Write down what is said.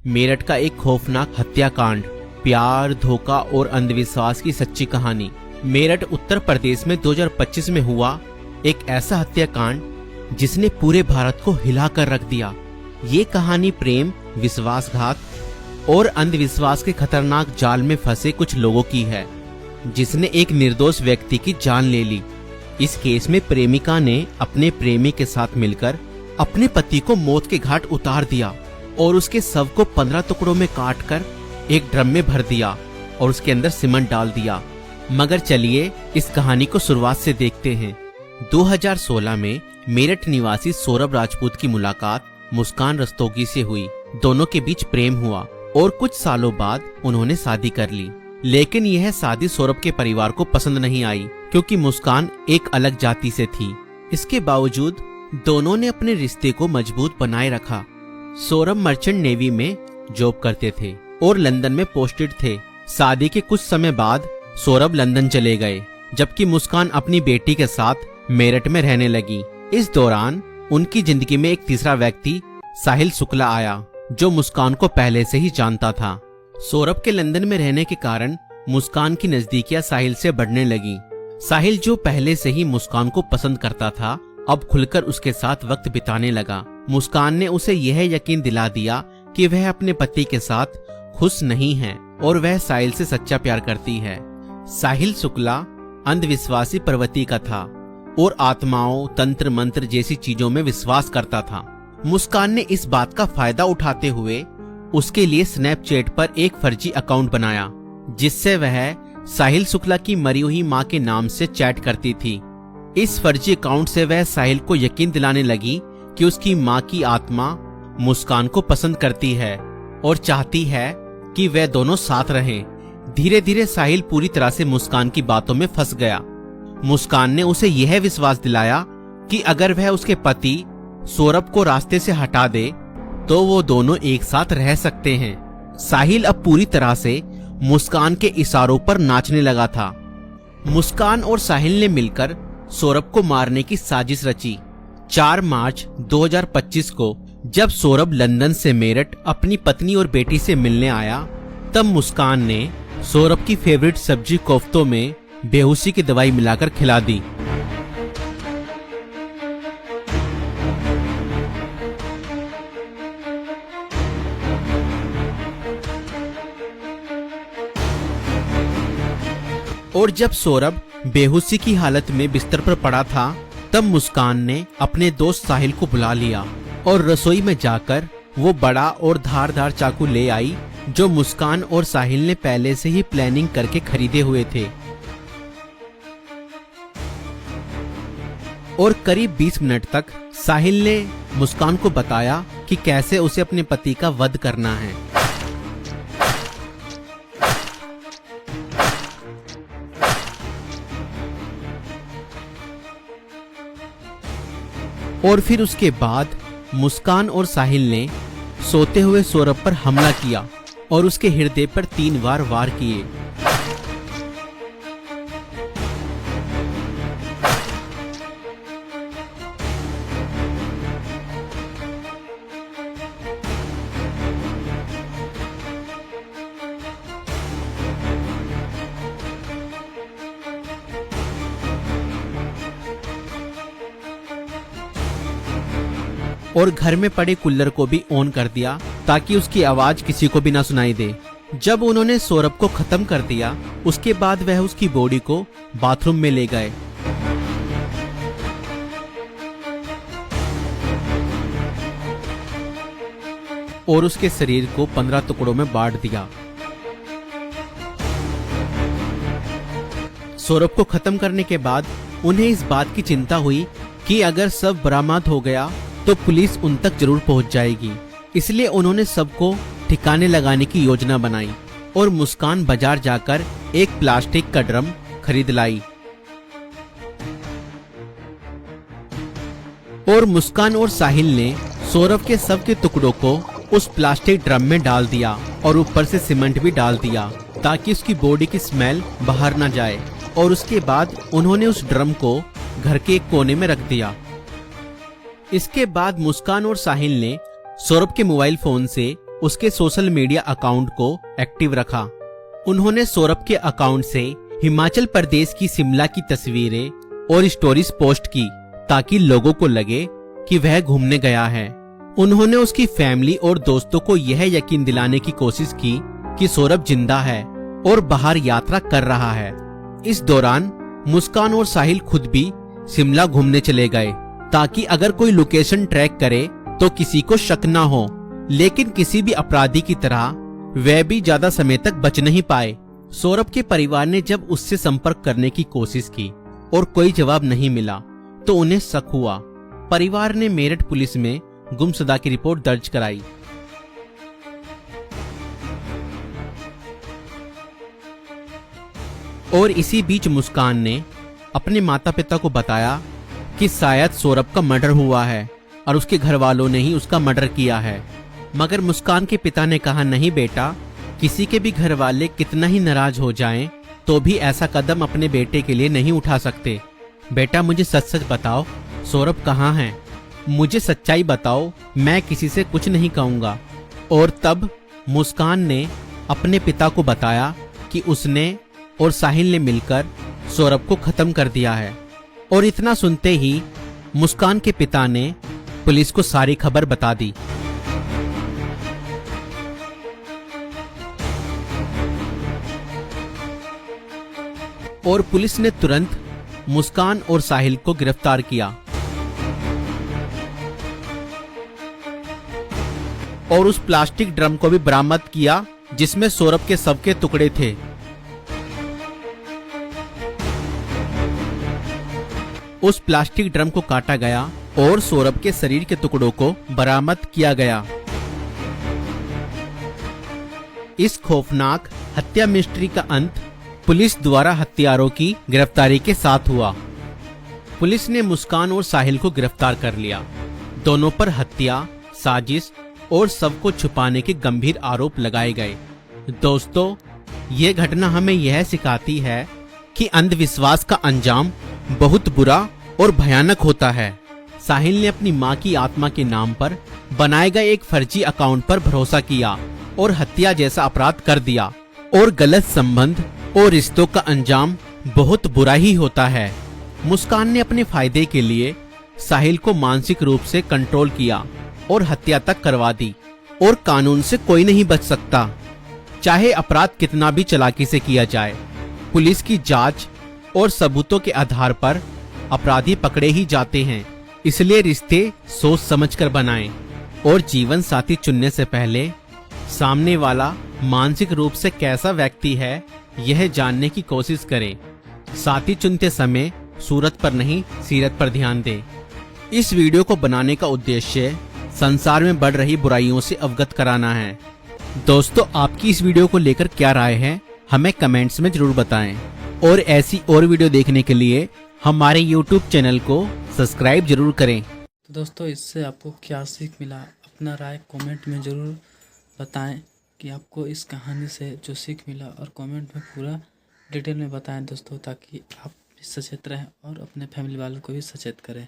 मेरठ का एक खौफनाक हत्याकांड, प्यार, धोखा और अंधविश्वास की सच्ची कहानी। मेरठ उत्तर प्रदेश में 2025 में हुआ एक ऐसा हत्याकांड जिसने पूरे भारत को हिला कर रख दिया। ये कहानी प्रेम, विश्वासघात और अंधविश्वास के खतरनाक जाल में फंसे कुछ लोगों की है, जिसने एक निर्दोष व्यक्ति की जान ले ली। इस केस में प्रेमिका ने अपने प्रेमी के साथ मिलकर अपने पति को मौत के घाट उतार दिया और उसके शव को 15 टुकड़ों में काटकर एक ड्रम में भर दिया और उसके अंदर सीमेंट डाल दिया। मगर चलिए इस कहानी को शुरुआत से देखते हैं। 2016 में मेरठ निवासी सौरभ राजपूत की मुलाकात मुस्कान रस्तोगी से हुई। दोनों के बीच प्रेम हुआ और कुछ सालों बाद उन्होंने शादी कर ली। लेकिन यह शादी सौरभ के परिवार को पसंद नहीं आई, क्योंकि मुस्कान एक अलग जाति से थी। इसके बावजूद दोनों ने अपने रिश्ते को मजबूत बनाए रखा। सौरभ मर्चेंट नेवी में जॉब करते थे और लंदन में पोस्टेड थे। शादी के कुछ समय बाद सौरभ लंदन चले गए, जबकि मुस्कान अपनी बेटी के साथ मेरठ में रहने लगी। इस दौरान उनकी जिंदगी में एक तीसरा व्यक्ति साहिल शुक्ला आया, जो मुस्कान को पहले से ही जानता था। सौरभ के लंदन में रहने के कारण मुस्कान की नजदीकियां साहिल से बढ़ने लगी। साहिल, जो पहले से ही मुस्कान को पसंद करता था, अब खुलकर उसके साथ वक्त बिताने लगा। मुस्कान ने उसे यह यकीन दिला दिया कि वह अपने पति के साथ खुश नहीं है और वह साहिल से सच्चा प्यार करती है। साहिल शुक्ला अंधविश्वासी प्रवृत्ति का था और आत्माओं, तंत्र मंत्र जैसी चीजों में विश्वास करता था। मुस्कान ने इस बात का फायदा उठाते हुए उसके लिए स्नैपचैट पर एक फर्जी अकाउंट बनाया, जिससे वह साहिल शुक्ला की मरी हुई मां के नाम से चैट करती थी। इस फर्जी अकाउंट से वह साहिल को यकीन दिलाने लगी कि उसकी मां की आत्मा मुस्कान को पसंद करती है और चाहती है कि वे दोनों साथ रहें। धीरे धीरे साहिल पूरी तरह से मुस्कान की बातों में फंस गया। मुस्कान ने उसे यह विश्वास दिलाया कि अगर वह उसके पति सौरभ को रास्ते से हटा दे तो वो दोनों एक साथ रह सकते हैं। साहिल अब पूरी तरह से मुस्कान के इशारों पर नाचने लगा था। मुस्कान और साहिल ने मिलकर सौरभ को मारने की साजिश रची। 4 मार्च 2025 को जब सौरभ लंदन से मेरठ अपनी पत्नी और बेटी से मिलने आया, तब मुस्कान ने सौरभ की फेवरेट सब्जी कोफ्तों में बेहोशी की दवाई मिलाकर खिला दी। और जब सौरभ बेहोशी की हालत में बिस्तर पर पड़ा था, तब मुस्कान ने अपने दोस्त साहिल को बुला लिया और रसोई में जाकर वो बड़ा और धारदार चाकू ले आई, जो मुस्कान और साहिल ने पहले से ही प्लानिंग करके खरीदे हुए थे। और करीब 20 मिनट तक साहिल ने मुस्कान को बताया कि कैसे उसे अपने पति का वध करना है। और फिर उसके बाद मुस्कान और साहिल ने सोते हुए सौरभ पर हमला किया और उसके हृदय पर 3 बार वार किए। और घर में पड़े कूलर को भी ऑन कर दिया ताकि उसकी आवाज किसी को भी ना सुनाई दे। जब उन्होंने सौरभ को खत्म कर दिया, उसके बाद वह उसकी बॉडी को बाथरूम में ले गए। और उसके शरीर को 15 टुकड़ों में बांट दिया। सौरभ को खत्म करने के बाद उन्हें इस बात की चिंता हुई कि अगर सब बरामद हो गया तो पुलिस उन तक जरूर पहुंच जाएगी। इसलिए उन्होंने सबको ठिकाने लगाने की योजना बनाई और मुस्कान बाजार जाकर एक प्लास्टिक का ड्रम खरीद लाई। और मुस्कान और साहिल ने सौरभ के शव के टुकड़ों को उस प्लास्टिक ड्रम में डाल दिया और ऊपर से सीमेंट भी डाल दिया ताकि उसकी बॉडी की स्मेल बाहर न जाए। और उसके बाद उन्होंने उस ड्रम को घर के एक कोने में रख दिया। इसके बाद मुस्कान और साहिल ने सौरभ के मोबाइल फोन से उसके सोशल मीडिया अकाउंट को एक्टिव रखा। उन्होंने सौरभ के अकाउंट से हिमाचल प्रदेश की शिमला की तस्वीरें और स्टोरीज पोस्ट की ताकि लोगों को लगे कि वह घूमने गया है। उन्होंने उसकी फैमिली और दोस्तों को यह यकीन दिलाने की कोशिश की कि सौरभ जिंदा है और बाहर यात्रा कर रहा है। इस दौरान मुस्कान और साहिल खुद भी शिमला घूमने चले गए ताकि अगर कोई लोकेशन ट्रैक करे तो किसी को शक ना हो। लेकिन किसी भी अपराधी की तरह वह भी ज्यादा समय तक बच नहीं पाए। सौरभ के परिवार ने जब उससे संपर्क करने की कोशिश की और कोई जवाब नहीं मिला तो उन्हें शक हुआ। परिवार ने मेरठ पुलिस में गुमशुदा की रिपोर्ट दर्ज कराई। और इसी बीच मुस्कान ने अपने माता पिता को बताया कि शायद सौरभ का मर्डर हुआ है और उसके घर वालों ने ही उसका मर्डर किया है। मगर मुस्कान के पिता ने कहा, नहीं बेटा, किसी के भी घर वाले कितना ही नाराज हो जाएं तो भी ऐसा कदम अपने बेटे के लिए नहीं उठा सकते। बेटा मुझे सच सच बताओ, सौरभ कहाँ है? मुझे सच्चाई बताओ, मैं किसी से कुछ नहीं कहूँगा। और तब मुस्कान ने अपने पिता को बताया कि उसने और साहिल ने मिलकर सौरभ को खत्म कर दिया है। और इतना सुनते ही मुस्कान के पिता ने पुलिस को सारी खबर बता दी। और पुलिस ने तुरंत मुस्कान और साहिल को गिरफ्तार किया और उस प्लास्टिक ड्रम को भी बरामद किया जिसमें सौरभ के शव के टुकड़े थे। उस प्लास्टिक ड्रम को काटा गया और सौरभ के शरीर के टुकड़ों को बरामद किया गया। इस खौफनाक हत्या मिस्ट्री का अंत पुलिस द्वारा हत्यारों की गिरफ्तारी के साथ हुआ। पुलिस ने मुस्कान और साहिल को गिरफ्तार कर लिया। दोनों पर हत्या, साजिश और शव को छुपाने के गंभीर आरोप लगाए गए। दोस्तों, ये घटना हमें यह सिखाती है कि अंधविश्वास का अंजाम बहुत बुरा और भयानक होता है। साहिल ने अपनी मां की आत्मा के नाम पर बनाए गए एक फर्जी अकाउंट पर भरोसा किया और हत्या जैसा अपराध कर दिया। और गलत संबंध और रिश्तों का अंजाम बहुत बुरा ही होता है। मुस्कान ने अपने फायदे के लिए साहिल को मानसिक रूप से कंट्रोल किया और हत्या तक करवा दी। और कानून से कोई नहीं बच सकता, चाहे अपराध कितना भी चालाकी से किया जाए। पुलिस की जांच और सबूतों के आधार पर अपराधी पकड़े ही जाते हैं। इसलिए रिश्ते सोच समझकर बनाएं और जीवन साथी चुनने से पहले सामने वाला मानसिक रूप से कैसा व्यक्ति है यह जानने की कोशिश करें। साथी चुनते समय सूरत पर नहीं, सीरत पर ध्यान दें। इस वीडियो को बनाने का उद्देश्य संसार में बढ़ रही बुराइयों से अवगत कराना है। दोस्तों, आपकी इस वीडियो को लेकर क्या राय है हमें कमेंट्स में जरूर बताएं। और ऐसी और वीडियो देखने के लिए हमारे YouTube चैनल को सब्सक्राइब जरूर करें। तो दोस्तों, इससे आपको क्या सीख मिला, अपना राय कमेंट में ज़रूर बताएं कि आपको इस कहानी से जो सीख मिला, और कमेंट में पूरा डिटेल में बताएं दोस्तों, ताकि आप भी सचेत रहें और अपने फैमिली वालों को भी सचेत करें।